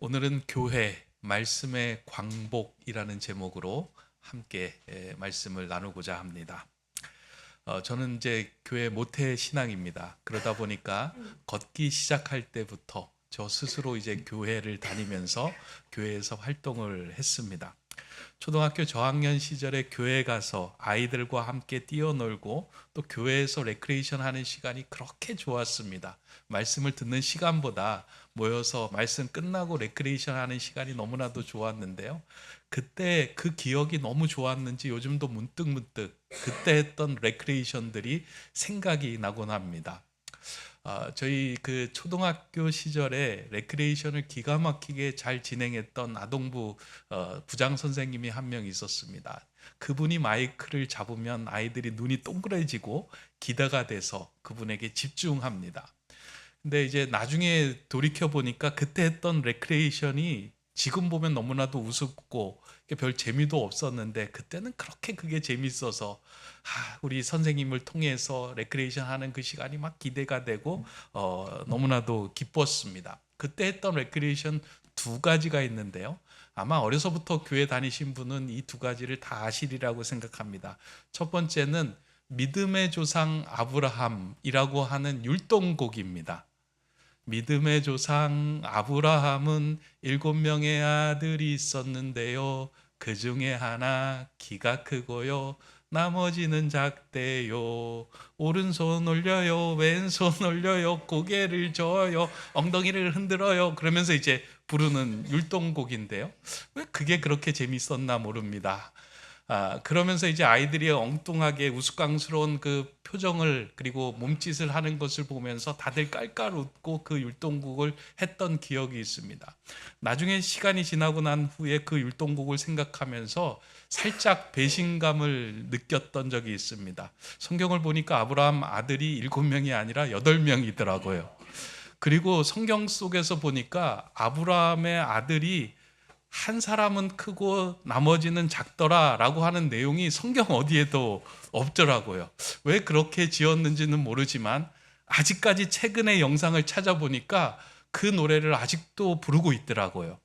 오늘은 교회 말씀의 광복이라는 제목으로 함께 말씀을 나누고자 합니다. 저는 이제 교회 모태 신앙입니다. 그러다 보니까 걷기 시작할 때부터 저 스스로 이제 교회를 다니면서 교회에서 활동을 했습니다. 초등학교 저학년 시절에 교회 가서 아이들과 함께 뛰어놀고 또 교회에서 레크레이션 하는 시간이 그렇게 좋았습니다. 말씀을 듣는 시간보다 모여서 말씀 끝나고 레크레이션 하는 시간이 너무나도 좋았는데요. 그때 그 기억이 너무 좋았는지 요즘도 문득문득 그때 했던 레크레이션들이 생각이 나곤 합니다. 저희 그 초등학교 시절에 레크레이션을 기가 막히게 잘 진행했던 아동부 부장 선생님이 한 명 있었습니다. 그분이 마이크를 잡으면 아이들이 눈이 동그래지고 기대가 돼서 그분에게 집중합니다. 근데 이제 나중에 돌이켜 보니까 그때 했던 레크레이션이 지금 보면 너무나도 우습고 별 재미도 없었는데 그때는 그렇게 그게 재밌어서 우리 선생님을 통해서 레크레이션 하는 그 시간이 막 기대가 되고 너무나도 기뻤습니다. 그때 했던 레크레이션 두 가지가 있는데요. 아마 어려서부터 교회 다니신 분은 이 두 가지를 다 아시리라고 생각합니다. 첫 번째는 믿음의 조상 아브라함이라고 하는 율동곡입니다. 믿음의 조상 아브라함은 7명의 아들이 있었는데요. 그 중에 하나 키가 크고요. 나머지는 작대요. 오른손 올려요. 왼손 올려요. 고개를 저어요. 엉덩이를 흔들어요. 그러면서 이제 부르는 율동곡인데요. 왜 그게 그렇게 재밌었나 모릅니다. 그러면서 이제 아이들이 엉뚱하게 우스꽝스러운 그 표정을 그리고 몸짓을 하는 것을 보면서 다들 깔깔 웃고 그 율동곡을 했던 기억이 있습니다. 나중에 시간이 지나고 난 후에 그 율동곡을 생각하면서 살짝 배신감을 느꼈던 적이 있습니다. 성경을 보니까 아브라함 아들이 7명이 아니라 8명이더라고요. 그리고 성경 속에서 보니까 아브라함의 아들이 한 사람은 크고 나머지는 작더라라고 하는 내용이 성경 어디에도 없더라고요. 왜 그렇게 지었는지는 모르지만 아직까지 최근에 영상을 찾아보니까 그 노래를 아직도 부르고 있더라고요.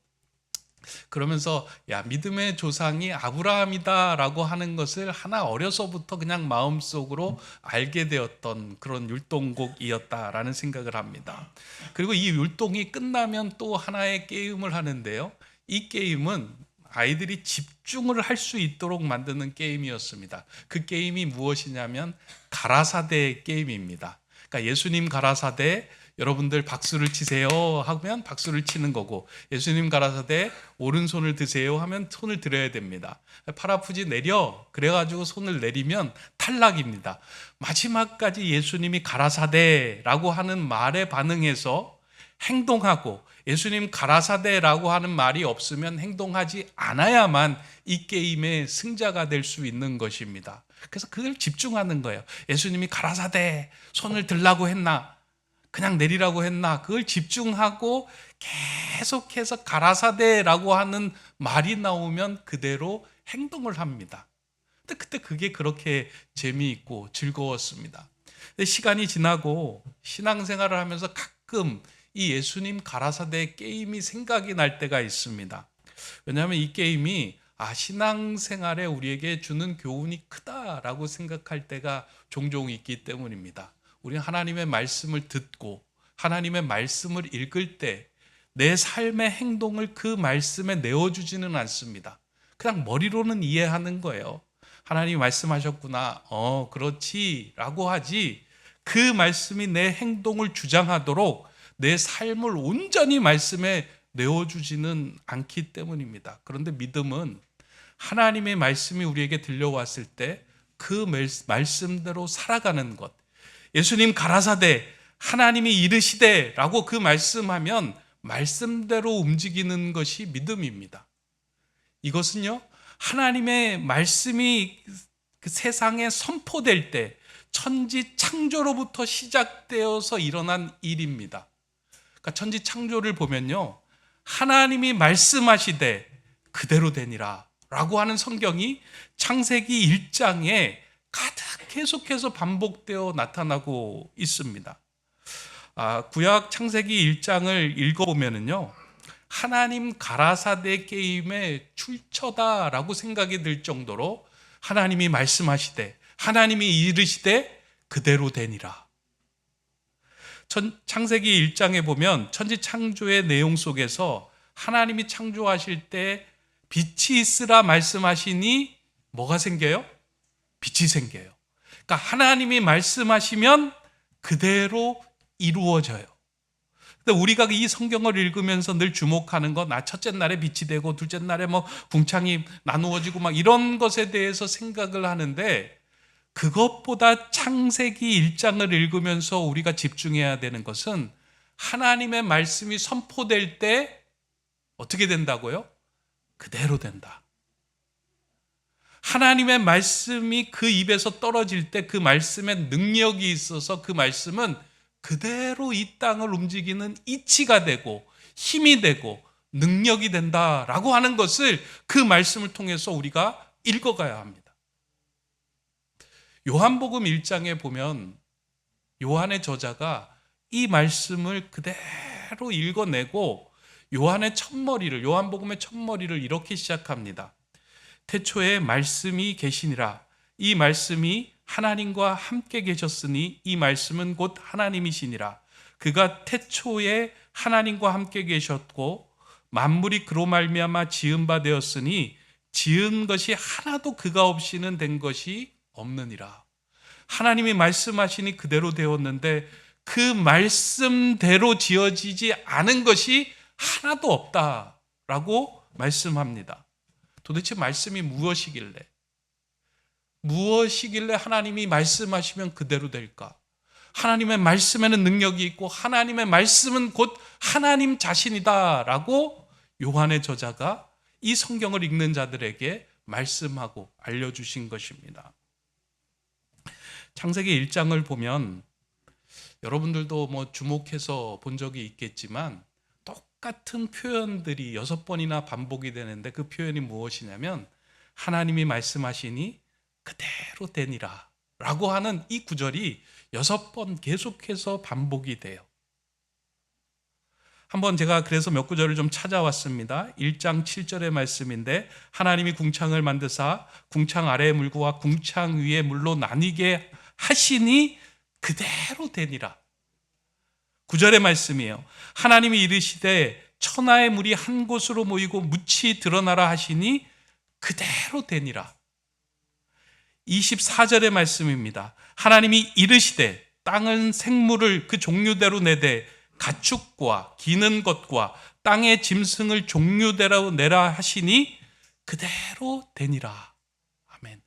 그러면서 믿음의 조상이 아브라함이다라고 하는 것을 하나 어려서부터 그냥 마음속으로 알게 되었던 그런 율동곡이었다라는 생각을 합니다. 그리고 이 율동이 끝나면 또 하나의 게임을 하는데요. 이 게임은 아이들이 집중을 할 수 있도록 만드는 게임이었습니다. 그 게임이 무엇이냐면 가라사대 게임입니다. 그러니까 예수님 가라사대 여러분들 박수를 치세요 하면 박수를 치는 거고, 예수님 가라사대 오른손을 드세요 하면 손을 들어야 됩니다. 팔 아프지 내려 그래가지고 손을 내리면 탈락입니다. 마지막까지 예수님이 가라사대라고 하는 말에 반응해서 행동하고, 예수님 가라사대라고 하는 말이 없으면 행동하지 않아야만 이 게임의 승자가 될 수 있는 것입니다. 그래서 그걸 집중하는 거예요. 예수님이 가라사대 손을 들라고 했나 그냥 내리라고 했나, 그걸 집중하고 계속해서 가라사대라고 하는 말이 나오면 그대로 행동을 합니다. 근데 그때 그게 그렇게 재미있고 즐거웠습니다. 근데 시간이 지나고 신앙생활을 하면서 가끔 이 예수님 가라사대 게임이 생각이 날 때가 있습니다. 왜냐하면 이 게임이 신앙생활에 우리에게 주는 교훈이 크다라고 생각할 때가 종종 있기 때문입니다. 우리는 하나님의 말씀을 듣고 하나님의 말씀을 읽을 때 내 삶의 행동을 그 말씀에 내어주지는 않습니다. 그냥 머리로는 이해하는 거예요. 하나님이 말씀하셨구나, 그렇지 라고 하지, 그 말씀이 내 행동을 주장하도록 내 삶을 온전히 말씀에 내어주지는 않기 때문입니다. 그런데 믿음은 하나님의 말씀이 우리에게 들려왔을 때 그 말씀대로 살아가는 것, 예수님 가라사대 하나님이 이르시되 라고 그 말씀하면 말씀대로 움직이는 것이 믿음입니다. 이것은요, 하나님의 말씀이 그 세상에 선포될 때 천지 창조로부터 시작되어서 일어난 일입니다. 그러니까 천지 창조를 보면요, 하나님이 말씀하시되 그대로 되니라 라고 하는 성경이 창세기 1장에 가득 계속해서 반복되어 나타나고 있습니다. 구약 창세기 1장을 읽어보면요, 하나님 가라사대 게임의 출처다라고 생각이 들 정도로 하나님이 말씀하시되 하나님이 이르시되 그대로 되니라. 창세기 1장에 보면 천지 창조의 내용 속에서 하나님이 창조하실 때 빛이 있으라 말씀하시니 뭐가 생겨요? 빛이 생겨요. 그러니까 하나님이 말씀하시면 그대로 이루어져요. 근데 우리가 이 성경을 읽으면서 늘 주목하는 건 첫째 날에 빛이 되고 둘째 날에 궁창이 나누어지고 이런 것에 대해서 생각을 하는데, 그것보다 창세기 1장을 읽으면서 우리가 집중해야 되는 것은 하나님의 말씀이 선포될 때 어떻게 된다고요? 그대로 된다. 하나님의 말씀이 그 입에서 떨어질 때 그 말씀에 능력이 있어서 그 말씀은 그대로 이 땅을 움직이는 이치가 되고 힘이 되고 능력이 된다라고 하는 것을 그 말씀을 통해서 우리가 읽어가야 합니다. 요한복음 1장에 보면 요한의 저자가 이 말씀을 그대로 읽어내고 요한복음의 첫머리를 이렇게 시작합니다. 태초에 말씀이 계시니라. 이 말씀이 하나님과 함께 계셨으니 이 말씀은 곧 하나님이시니라. 그가 태초에 하나님과 함께 계셨고 만물이 그로 말미암아 지은 바 되었으니 지은 것이 하나도 그가 없이는 된 것이 없느니라. 하나님이 말씀하시니 그대로 되었는데 그 말씀대로 지어지지 않은 것이 하나도 없다라고 말씀합니다. 도대체 말씀이 무엇이길래 하나님이 말씀하시면 그대로 될까? 하나님의 말씀에는 능력이 있고 하나님의 말씀은 곧 하나님 자신이다라고 요한의 저자가 이 성경을 읽는 자들에게 말씀하고 알려주신 것입니다. 창세기 1장을 보면 여러분들도 주목해서 본 적이 있겠지만 똑같은 표현들이 6번이나 반복이 되는데 그 표현이 무엇이냐면 하나님이 말씀하시니 그대로 되니라 라고 하는 이 구절이 6번 계속해서 반복이 돼요. 한번 제가 그래서 몇 구절을 좀 찾아왔습니다. 1장 7절의 말씀인데 하나님이 궁창을 만드사 궁창 아래의 물과 궁창 위의 물로 나뉘게 하시니 그대로 되니라. 9절의 말씀이에요. 하나님이 이르시되 천하의 물이 한 곳으로 모이고 묻이 드러나라 하시니 그대로 되니라. 24절의 말씀입니다. 하나님이 이르시되 땅은 생물을 그 종류대로 내되 가축과 기는 것과 땅의 짐승을 종류대로 내라 하시니 그대로 되니라. 아멘.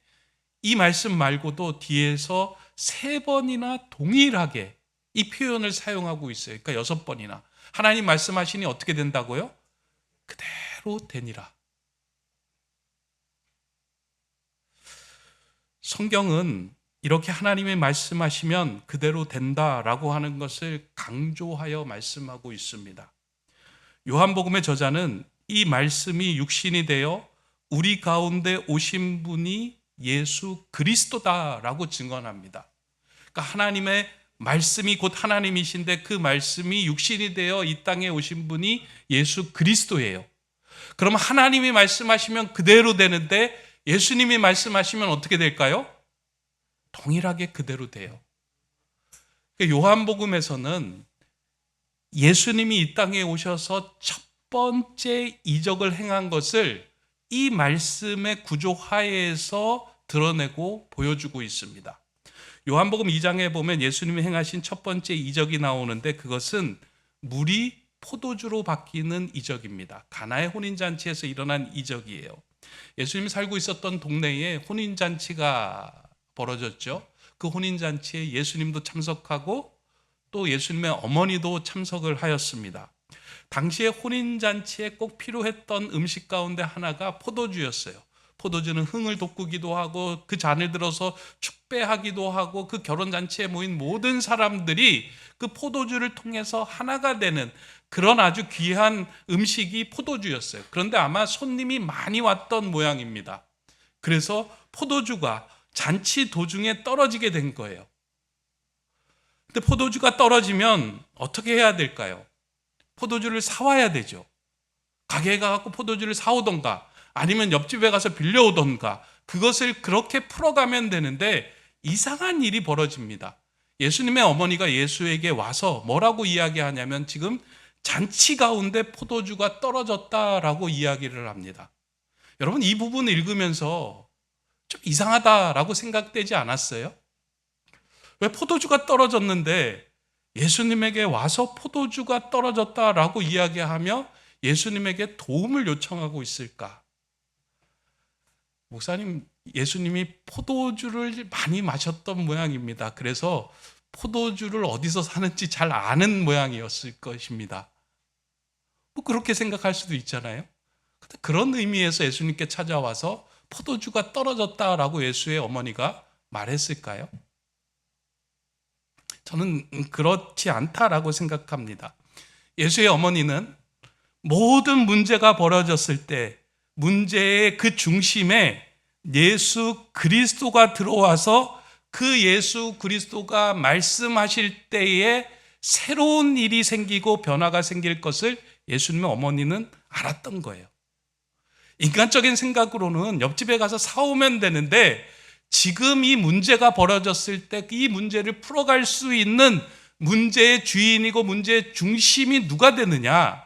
이 말씀 말고도 뒤에서 3번이나 동일하게 이 표현을 사용하고 있어요. 그러니까 6번이나. 하나님 말씀하시니 어떻게 된다고요? 그대로 되니라. 성경은 이렇게 하나님이 말씀하시면 그대로 된다라고 하는 것을 강조하여 말씀하고 있습니다. 요한복음의 저자는 이 말씀이 육신이 되어 우리 가운데 오신 분이 예수 그리스도다라고 증언합니다. 그러니까 하나님의 말씀이 곧 하나님이신데 그 말씀이 육신이 되어 이 땅에 오신 분이 예수 그리스도예요. 그럼 하나님이 말씀하시면 그대로 되는데 예수님이 말씀하시면 어떻게 될까요? 동일하게 그대로 돼요. 요한복음에서는 예수님이 이 땅에 오셔서 첫 번째 이적을 행한 것을 이 말씀의 구조 하에서 드러내고 보여주고 있습니다. 요한복음 2장에 보면 예수님이 행하신 첫 번째 이적이 나오는데 그것은 물이 포도주로 바뀌는 이적입니다. 가나의 혼인잔치에서 일어난 이적이에요. 예수님이 살고 있었던 동네에 혼인잔치가 벌어졌죠. 그 혼인잔치에 예수님도 참석하고 또 예수님의 어머니도 참석을 하였습니다. 당시에 혼인잔치에 꼭 필요했던 음식 가운데 하나가 포도주였어요. 포도주는 흥을 돋구기도 하고 그 잔을 들어서 축배하기도 하고 그 결혼잔치에 모인 모든 사람들이 그 포도주를 통해서 하나가 되는 그런 아주 귀한 음식이 포도주였어요. 그런데 아마 손님이 많이 왔던 모양입니다. 그래서 포도주가 잔치 도중에 떨어지게 된 거예요. 근데 포도주가 떨어지면 어떻게 해야 될까요? 포도주를 사와야 되죠. 가게에 가서 포도주를 사오던가 아니면 옆집에 가서 빌려오던가 그것을 그렇게 풀어가면 되는데 이상한 일이 벌어집니다. 예수님의 어머니가 예수에게 와서 뭐라고 이야기하냐면 지금 잔치 가운데 포도주가 떨어졌다라고 이야기를 합니다. 여러분, 이 부분 읽으면서 좀 이상하다라고 생각되지 않았어요? 왜 포도주가 떨어졌는데 예수님에게 와서 포도주가 떨어졌다라고 이야기하며 예수님에게 도움을 요청하고 있을까? 목사님, 예수님이 포도주를 많이 마셨던 모양입니다. 그래서 포도주를 어디서 사는지 잘 아는 모양이었을 것입니다. 뭐 그렇게 생각할 수도 있잖아요. 근데 그런 의미에서 예수님께 찾아와서 포도주가 떨어졌다라고 예수의 어머니가 말했을까요? 저는 그렇지 않다라고 생각합니다. 예수의 어머니는 모든 문제가 벌어졌을 때 문제의 그 중심에 예수 그리스도가 들어와서 그 예수 그리스도가 말씀하실 때에 새로운 일이 생기고 변화가 생길 것을 예수님의 어머니는 알았던 거예요. 인간적인 생각으로는 옆집에 가서 사오면 되는데 지금 이 문제가 벌어졌을 때 이 문제를 풀어갈 수 있는 문제의 주인이고 문제의 중심이 누가 되느냐?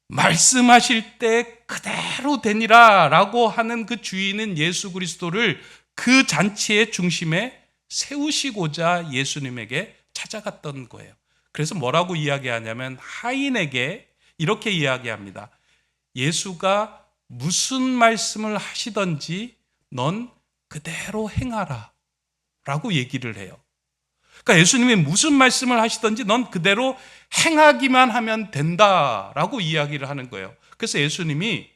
말씀하실 때 그대로 되니라 라고 하는 그 주인은 예수 그리스도를 그 잔치의 중심에 세우시고자 예수님에게 찾아갔던 거예요. 그래서 뭐라고 이야기하냐면 하인에게 이렇게 이야기합니다. 예수가 무슨 말씀을 하시던지 넌 그대로 행하라 라고 얘기를 해요. 그러니까 예수님이 무슨 말씀을 하시던지 넌 그대로 행하기만 하면 된다라고 이야기를 하는 거예요. 그래서 예수님이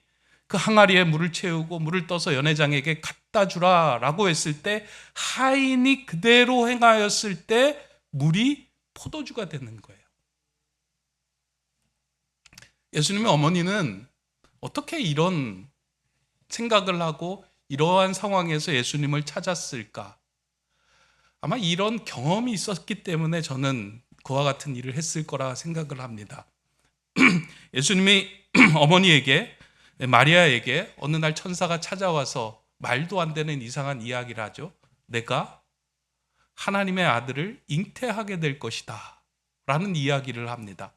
그 항아리에 물을 채우고 물을 떠서 연회장에게 갖다 주라라고 했을 때 하인이 그대로 행하였을 때 물이 포도주가 되는 거예요. 예수님의 어머니는 어떻게 이런 생각을 하고 이러한 상황에서 예수님을 찾았을까? 아마 이런 경험이 있었기 때문에 저는 그와 같은 일을 했을 거라 생각을 합니다. 예수님이 어머니에게, 마리아에게 어느 날 천사가 찾아와서 말도 안 되는 이상한 이야기를 하죠. 내가 하나님의 아들을 잉태하게 될 것이다 라는 이야기를 합니다.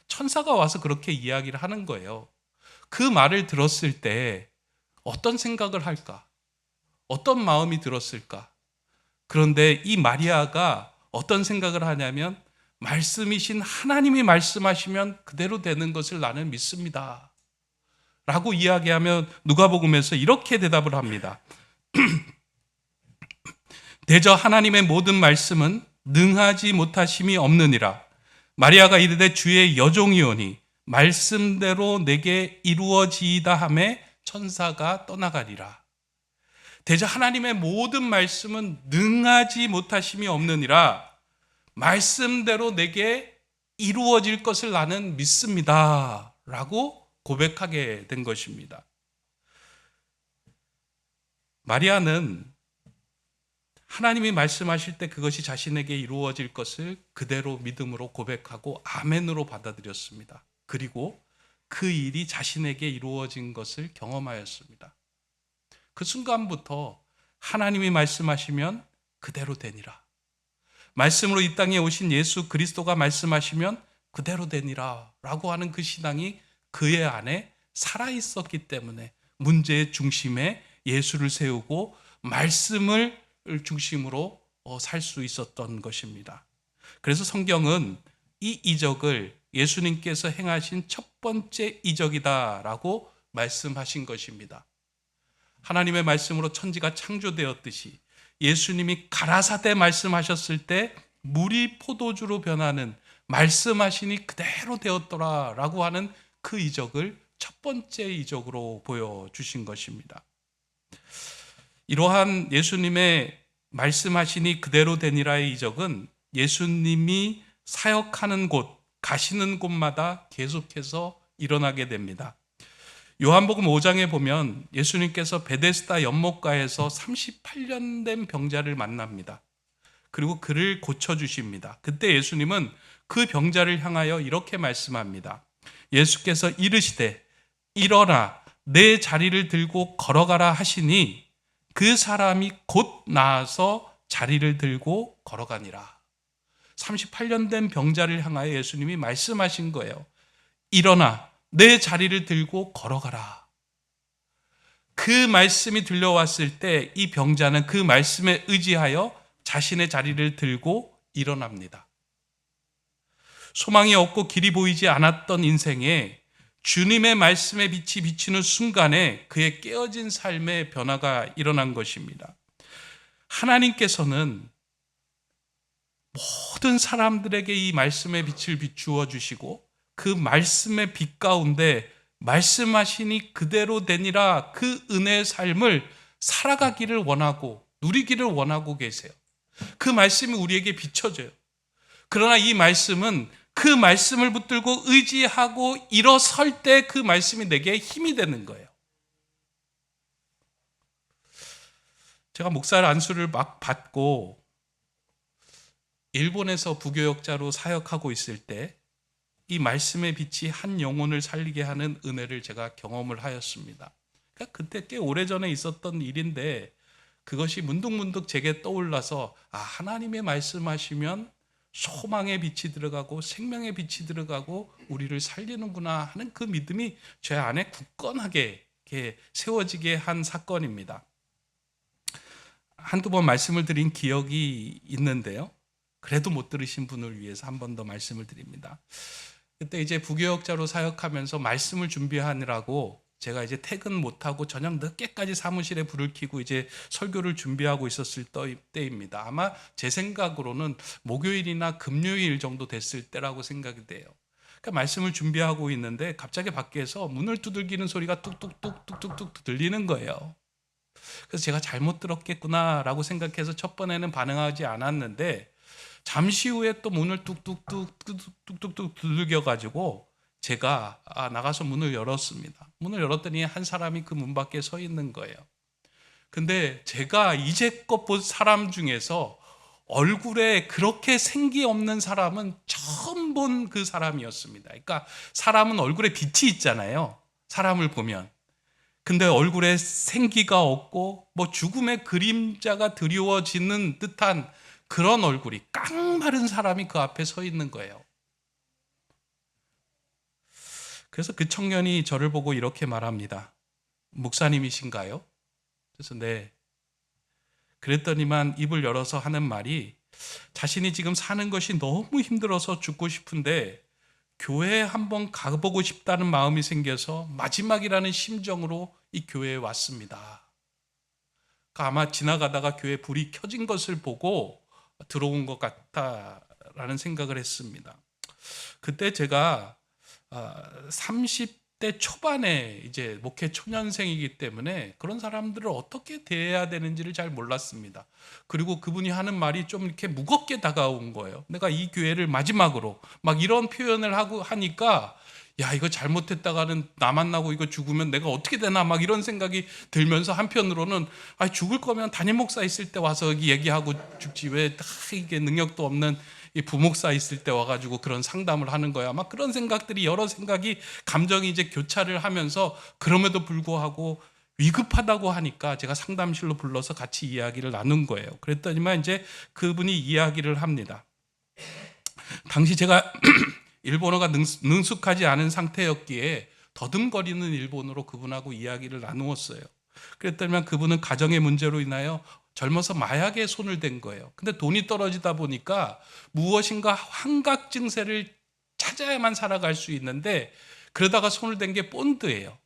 천사가 와서 그렇게 이야기를 하는 거예요. 그 말을 들었을 때 어떤 생각을 할까? 어떤 마음이 들었을까? 그런데 이 마리아가 어떤 생각을 하냐면 말씀이신 하나님이 말씀하시면 그대로 되는 것을 나는 믿습니다 라고 이야기하면 누가복음에서 이렇게 대답을 합니다. 대저 하나님의 모든 말씀은 능하지 못하심이 없느니라. 마리아가 이르되 주의 여종이오니 말씀대로 내게 이루어지이다 하매 천사가 떠나가리라. 대저 하나님의 모든 말씀은 능하지 못하심이 없느니라. 말씀대로 내게 이루어질 것을 나는 믿습니다 라고 고백하게 된 것입니다. 마리아는 하나님이 말씀하실 때 그것이 자신에게 이루어질 것을 그대로 믿음으로 고백하고 아멘으로 받아들였습니다. 그리고 그 일이 자신에게 이루어진 것을 경험하였습니다. 그 순간부터 하나님이 말씀하시면 그대로 되니라. 말씀으로 이 땅에 오신 예수 그리스도가 말씀하시면 그대로 되니라 라고 하는 그 신앙이 그의 안에 살아있었기 때문에 문제의 중심에 예수를 세우고 말씀을 중심으로 살 수 있었던 것입니다. 그래서 성경은 이 이적을 예수님께서 행하신 첫 번째 이적이다라고 말씀하신 것입니다. 하나님의 말씀으로 천지가 창조되었듯이 예수님이 가라사대 말씀하셨을 때 물이 포도주로 변하는 말씀하시니 그대로 되었더라라고 하는 그 이적을 첫 번째 이적으로 보여주신 것입니다. 이러한 예수님의 말씀하시니 그대로 되니라의 이적은 예수님이 사역하는 곳, 가시는 곳마다 계속해서 일어나게 됩니다. 요한복음 5장에 보면 예수님께서 베데스다 연못가에서 38년 된 병자를 만납니다. 그리고 그를 고쳐주십니다. 그때 예수님은 그 병자를 향하여 이렇게 말씀합니다. 예수께서 이르시되 일어나 내 자리를 들고 걸어가라 하시니 그 사람이 곧 나아서 자리를 들고 걸어가니라. 38년 된 병자를 향하여 예수님이 말씀하신 거예요. 일어나 내 자리를 들고 걸어가라. 그 말씀이 들려왔을 때 이 병자는 그 말씀에 의지하여 자신의 자리를 들고 일어납니다. 소망이 없고 길이 보이지 않았던 인생에 주님의 말씀의 빛이 비치는 순간에 그의 깨어진 삶의 변화가 일어난 것입니다. 하나님께서는 모든 사람들에게 이 말씀의 빛을 비추어 주시고 그 말씀의 빛 가운데 말씀하시니 그대로 되니라 그 은혜의 삶을 살아가기를 원하고 누리기를 원하고 계세요. 그 말씀이 우리에게 비춰져요. 그러나 이 말씀은 그 말씀을 붙들고 의지하고 일어설 때 그 말씀이 내게 힘이 되는 거예요. 제가 목사 안수를 막 받고 일본에서 부교역자로 사역하고 있을 때 이 말씀의 빛이 한 영혼을 살리게 하는 은혜를 제가 경험을 하였습니다. 그러니까 그때 꽤 오래전에 있었던 일인데 그것이 문득문득 제게 떠올라서 하나님의 말씀하시면 소망의 빛이 들어가고 생명의 빛이 들어가고 우리를 살리는구나 하는 그 믿음이 제 안에 굳건하게 이렇게 세워지게 한 사건입니다. 한두 번 말씀을 드린 기억이 있는데요. 그래도 못 들으신 분을 위해서 한 번 더 말씀을 드립니다. 그때 이제 부교역자로 사역하면서 말씀을 준비하느라고 제가 이제 퇴근 못하고 저녁 늦게까지 사무실에 불을 켜고 이제 설교를 준비하고 있었을 때입니다. 아마 제 생각으로는 목요일이나 금요일 정도 됐을 때라고 생각이 돼요. 그러니까 말씀을 준비하고 있는데 갑자기 밖에서 문을 두들기는 소리가 뚝뚝뚝뚝뚝뚝 들리는 거예요. 그래서 제가 잘못 들었겠구나라고 생각해서 첫 번에는 반응하지 않았는데 잠시 후에 또 문을 뚝뚝뚝 두들겨가지고 제가 나가서 문을 열었습니다. 문을 열었더니 한 사람이 그 문 밖에 서 있는 거예요. 근데 제가 이제껏 본 사람 중에서 얼굴에 그렇게 생기 없는 사람은 처음 본 그 사람이었습니다. 그러니까 사람은 얼굴에 빛이 있잖아요. 사람을 보면. 근데 얼굴에 생기가 없고 뭐 죽음의 그림자가 드리워지는 듯한 그런 얼굴이 깡마른 사람이 그 앞에 서 있는 거예요. 그래서 그 청년이 저를 보고 이렇게 말합니다. 목사님이신가요? 그래서 네. 그랬더니만 입을 열어서 하는 말이 자신이 지금 사는 것이 너무 힘들어서 죽고 싶은데 교회에 한번 가보고 싶다는 마음이 생겨서 마지막이라는 심정으로 이 교회에 왔습니다. 아마 지나가다가 교회 불이 켜진 것을 보고 들어온 것 같다라는 생각을 했습니다. 그때 제가 30대 초반에 이제 목회 초년생이기 때문에 그런 사람들을 어떻게 대해야 되는지를 잘 몰랐습니다. 그리고 그분이 하는 말이 좀 이렇게 무겁게 다가온 거예요. 내가 이 교회를 마지막으로 막 이런 표현을 하고 하니까 야, 이거 잘못했다가는 나 만나고 이거 죽으면 내가 어떻게 되나 막 이런 생각이 들면서 한편으로는 죽을 거면 담임 목사 있을 때 와서 얘기하고 죽지 왜 이게 능력도 없는 이 부목사 있을 때 와가지고 그런 상담을 하는 거야. 막 그런 생각들이 여러 생각이 감정이 이제 교차를 하면서 그럼에도 불구하고 위급하다고 하니까 제가 상담실로 불러서 같이 이야기를 나눈 거예요. 그랬더니만 이제 그분이 이야기를 합니다. 당시 제가 일본어가 능숙하지 않은 상태였기에 더듬거리는 일본어로 그분하고 이야기를 나누었어요. 그랬더니 그분은 가정의 문제로 인하여 젊어서 마약에 손을 댄 거예요. 근데 돈이 떨어지다 보니까 무엇인가 환각 증세를 찾아야만 살아갈 수 있는데 그러다가 손을 댄 게 본드예요.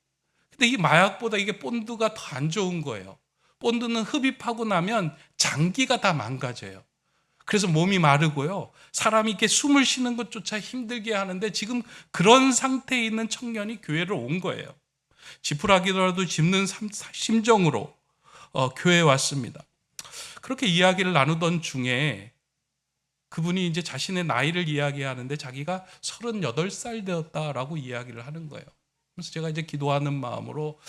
근데 이 마약보다 이게 본드가 더 안 좋은 거예요. 본드는 흡입하고 나면 장기가 다 망가져요. 그래서 몸이 마르고요. 사람이 이렇게 숨을 쉬는 것조차 힘들게 하는데 지금 그런 상태에 있는 청년이 교회를 온 거예요. 지푸라기라도 짚는 심정으로 교회에 왔습니다. 그렇게 이야기를 나누던 중에 그분이 이제 자신의 나이를 이야기하는데 자기가 38살 되었다라고 이야기를 하는 거예요. 그래서 제가 이제 기도하는 마음으로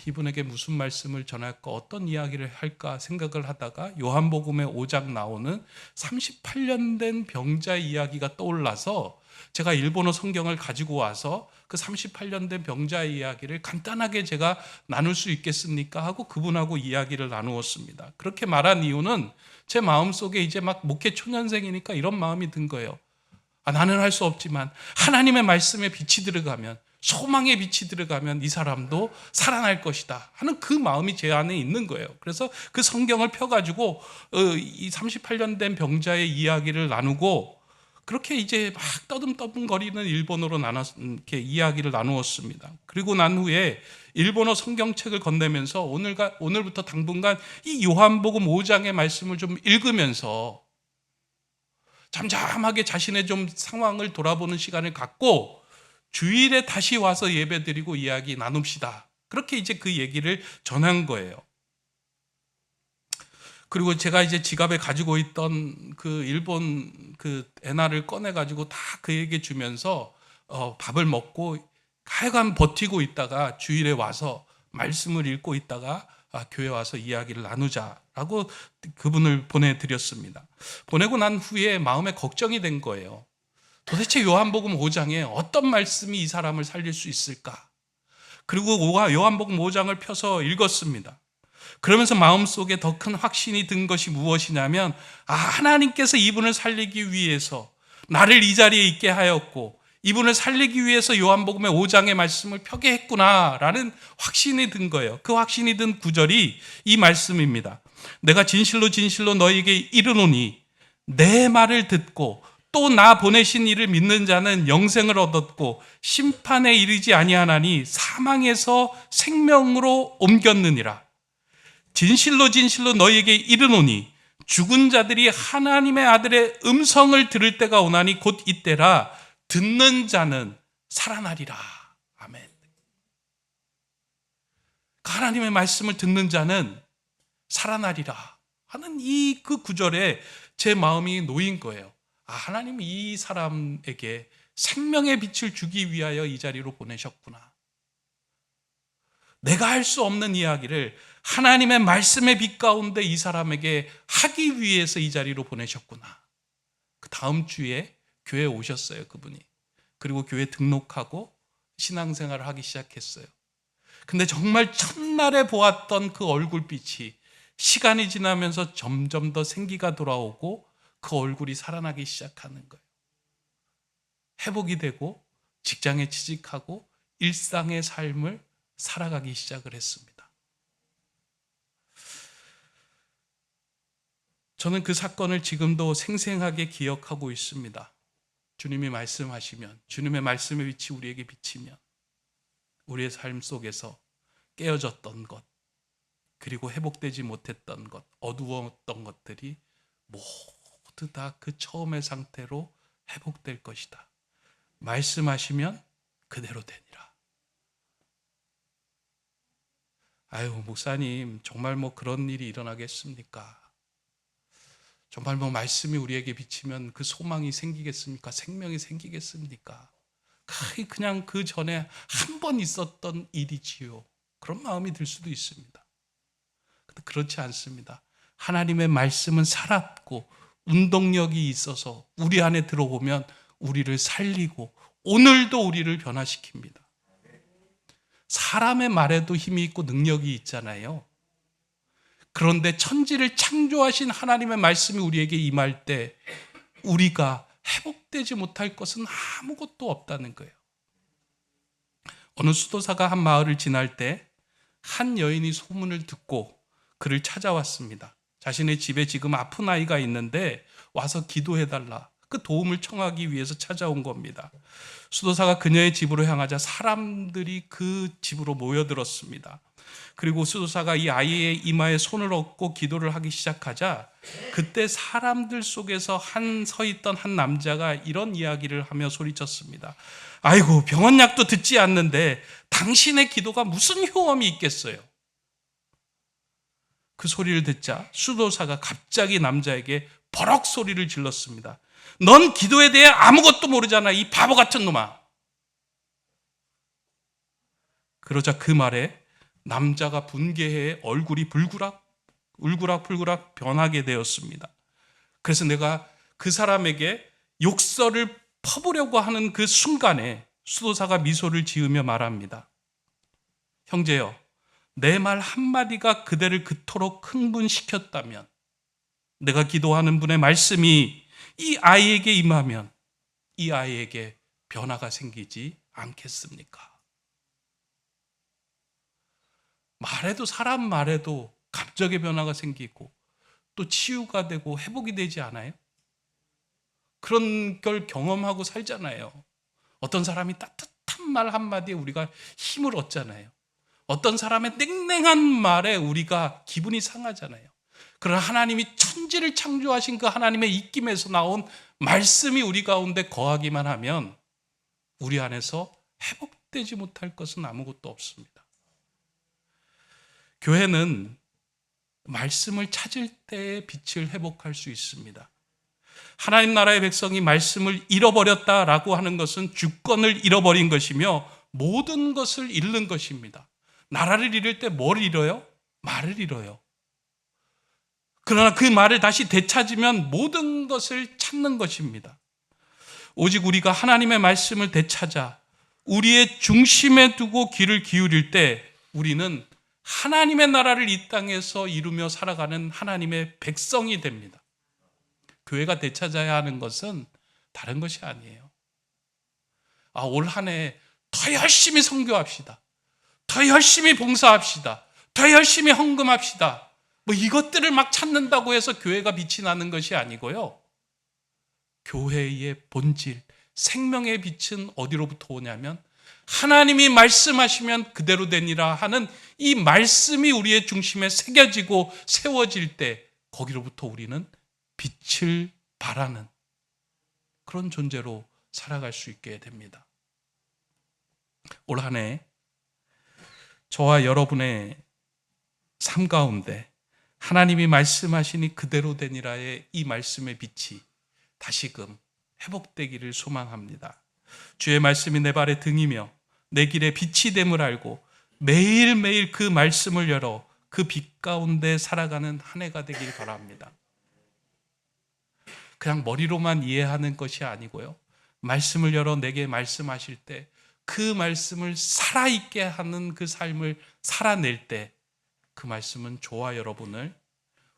이분에게 무슨 말씀을 전할까, 어떤 이야기를 할까 생각을 하다가 요한복음의 5장 나오는 38년 된 병자의 이야기가 떠올라서 제가 일본어 성경을 가지고 와서 그 38년 된 병자의 이야기를 간단하게 제가 나눌 수 있겠습니까 하고 그분하고 이야기를 나누었습니다. 그렇게 말한 이유는 제 마음속에 이제 막 목회 초년생이니까 이런 마음이 든 거예요. 나는 할 수 없지만 하나님의 말씀에 빛이 들어가면, 소망의 빛이 들어가면 이 사람도 살아날 것이다 하는 그 마음이 제 안에 있는 거예요. 그래서 그 성경을 펴가지고 이 38년 된 병자의 이야기를 나누고, 그렇게 이제 막 떠듬떠듬거리는 일본어로 이렇게 이야기를 나누었습니다. 그리고 난 후에 일본어 성경책을 건네면서 오늘부터 당분간 이 요한복음 5장의 말씀을 좀 읽으면서 잠잠하게 자신의 좀 상황을 돌아보는 시간을 갖고 주일에 다시 와서 예배드리고 이야기 나눕시다. 그렇게 이제 그 얘기를 전한 거예요. 그리고 제가 이제 지갑에 가지고 있던 그 일본 그 엔화를 꺼내가지고 다 그에게 주면서 밥을 먹고 하여간 버티고 있다가 주일에 와서 말씀을 읽고 있다가 교회 와서 이야기를 나누자라고 그분을 보내드렸습니다. 보내고 난 후에 마음에 걱정이 된 거예요. 도대체 요한복음 5장에 어떤 말씀이 이 사람을 살릴 수 있을까? 그리고 요한복음 5장을 펴서 읽었습니다. 그러면서 마음속에 더 큰 확신이 든 것이 무엇이냐면, 하나님께서 이분을 살리기 위해서 나를 이 자리에 있게 하였고 이분을 살리기 위해서 요한복음의 5장의 말씀을 펴게 했구나라는 확신이 든 거예요. 그 확신이 든 구절이 이 말씀입니다. 내가 진실로 진실로 너희에게 이르노니 내 말을 듣고 또 나 보내신 이를 믿는 자는 영생을 얻었고 심판에 이르지 아니하나니 사망에서 생명으로 옮겼느니라. 진실로 진실로 너희에게 이르노니 죽은 자들이 하나님의 아들의 음성을 들을 때가 오나니 곧 이때라. 듣는 자는 살아나리라. 아멘. 하나님의 말씀을 듣는 자는 살아나리라 하는 그 구절에 제 마음이 놓인 거예요. 하나님이 이 사람에게 생명의 빛을 주기 위하여 이 자리로 보내셨구나. 내가 할 수 없는 이야기를 하나님의 말씀의 빛 가운데 이 사람에게 하기 위해서 이 자리로 보내셨구나. 그 다음 주에 교회에 오셨어요, 그분이. 그리고 교회에 등록하고 신앙생활을 하기 시작했어요. 근데 정말 첫날에 보았던 그 얼굴빛이 시간이 지나면서 점점 더 생기가 돌아오고 그 얼굴이 살아나기 시작하는 거예요. 회복이 되고 직장에 취직하고 일상의 삶을 살아가기 시작을 했습니다. 저는 그 사건을 지금도 생생하게 기억하고 있습니다. 주님이 말씀하시면, 주님의 말씀의 빛이 우리에게 비치면 우리의 삶 속에서 깨어졌던 것, 그리고 회복되지 못했던 것, 어두웠던 것들이 모두 다 그 처음의 상태로 회복될 것이다. 말씀하시면 그대로 되니라. 목사님, 정말 그런 일이 일어나겠습니까? 정말 말씀이 우리에게 비치면 그 소망이 생기겠습니까? 생명이 생기겠습니까? 그냥 그 전에 한 번 있었던 일이지요. 그런 마음이 들 수도 있습니다. 근데 그렇지 않습니다. 하나님의 말씀은 살았고 운동력이 있어서 우리 안에 들어오면 우리를 살리고 오늘도 우리를 변화시킵니다. 사람의 말에도 힘이 있고 능력이 있잖아요. 그런데 천지를 창조하신 하나님의 말씀이 우리에게 임할 때 우리가 회복되지 못할 것은 아무것도 없다는 거예요. 어느 수도사가 한 마을을 지날 때 한 여인이 소문을 듣고 그를 찾아왔습니다. 자신의 집에 지금 아픈 아이가 있는데 와서 기도해달라. 그 도움을 청하기 위해서 찾아온 겁니다. 수도사가 그녀의 집으로 향하자 사람들이 그 집으로 모여들었습니다. 그리고 수도사가 이 아이의 이마에 손을 얹고 기도를 하기 시작하자 그때 사람들 속에서 서 있던 한 남자가 이런 이야기를 하며 소리쳤습니다. 아이고, 병원 약도 듣지 않는데 당신의 기도가 무슨 효험이 있겠어요? 그 소리를 듣자 수도사가 갑자기 남자에게 버럭 소리를 질렀습니다. 넌 기도에 대해 아무것도 모르잖아, 이 바보 같은 놈아. 그러자 그 말에 남자가 분개해 얼굴이 울그락불그락 변하게 되었습니다. 그래서 내가 그 사람에게 욕설을 퍼부려고 하는 그 순간에 수도사가 미소를 지으며 말합니다. 형제여, 내 말 한마디가 그대를 그토록 흥분시켰다면, 내가 기도하는 분의 말씀이 이 아이에게 임하면 이 아이에게 변화가 생기지 않겠습니까? 말에도, 사람 말에도 감정의 변화가 생기고 또 치유가 되고 회복이 되지 않아요? 그런 걸 경험하고 살잖아요. 어떤 사람이 따뜻한 말 한마디에 우리가 힘을 얻잖아요. 어떤 사람의 냉랭한 말에 우리가 기분이 상하잖아요. 그러나 하나님이 천지를 창조하신 그 하나님의 입김에서 나온 말씀이 우리 가운데 거하기만 하면 우리 안에서 회복되지 못할 것은 아무것도 없습니다. 교회는 말씀을 찾을 때의 빛을 회복할 수 있습니다. 하나님 나라의 백성이 말씀을 잃어버렸다라고 하는 것은 주권을 잃어버린 것이며 모든 것을 잃는 것입니다. 나라를 잃을 때 뭘 잃어요? 말을 잃어요. 그러나 그 말을 다시 되찾으면 모든 것을 찾는 것입니다. 오직 우리가 하나님의 말씀을 되찾아 우리의 중심에 두고 귀를 기울일 때 우리는 하나님의 나라를 이 땅에서 이루며 살아가는 하나님의 백성이 됩니다. 교회가 되찾아야 하는 것은 다른 것이 아니에요. 올 한 해 더 열심히 선교합시다. 더 열심히 봉사합시다. 더 열심히 헌금합시다. 이것들을 막 찾는다고 해서 교회가 빛이 나는 것이 아니고요. 교회의 본질, 생명의 빛은 어디로부터 오냐면 하나님이 말씀하시면 그대로 되니라 하는 이 말씀이 우리의 중심에 새겨지고 세워질 때 거기로부터 우리는 빛을 발하는 그런 존재로 살아갈 수 있게 됩니다. 올 한 해 저와 여러분의 삶 가운데 하나님이 말씀하시니 그대로 되니라의 이 말씀의 빛이 다시금 회복되기를 소망합니다. 주의 말씀이 내 발의 등이며 내 길에 빛이 됨을 알고 매일매일 그 말씀을 열어 그 빛 가운데 살아가는 한 해가 되길 바랍니다. 그냥 머리로만 이해하는 것이 아니고요. 말씀을 열어 내게 말씀하실 때 그 말씀을 살아있게 하는 그 삶을 살아낼 때 그 말씀은 저와 여러분을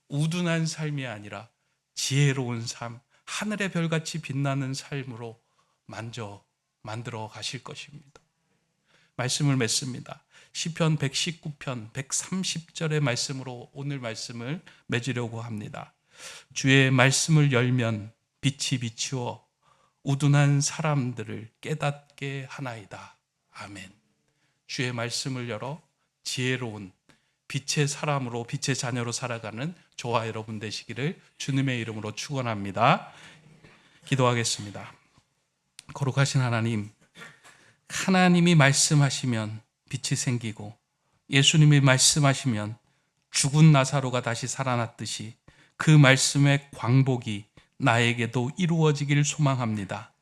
우둔한 삶이 아니라 지혜로운 삶, 하늘의 별같이 빛나는 삶으로 만들어 가실 것입니다. 말씀을 맺습니다. 시편 119편 130절의 말씀으로 오늘 말씀을 맺으려고 합니다. 주의 말씀을 열면 빛이 비추어 우둔한 사람들을 깨닫게 하나이다. 아멘. 주의 말씀을 열어 지혜로운 빛의 사람으로, 빛의 자녀로 살아가는 저와 여러분 되시기를 주님의 이름으로 축원합니다. 기도하겠습니다. 거룩하신 하나님, 하나님이 말씀하시면 빛이 생기고 예수님이 말씀하시면 죽은 나사로가 다시 살아났듯이 그 말씀의 광복이 나에게도 이루어지기를 소망합니다.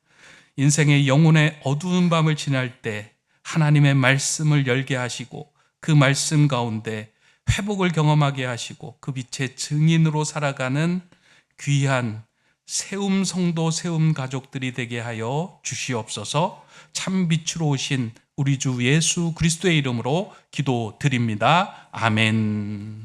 인생의 영혼의 어두운 밤을 지날 때 하나님의 말씀을 열게 하시고 그 말씀 가운데 회복을 경험하게 하시고 그 빛의 증인으로 살아가는 귀한 세움 성도, 세움 가족들이 되게 하여 주시옵소서. 참 빛으로 오신 우리 주 예수 그리스도의 이름으로 기도드립니다. 아멘.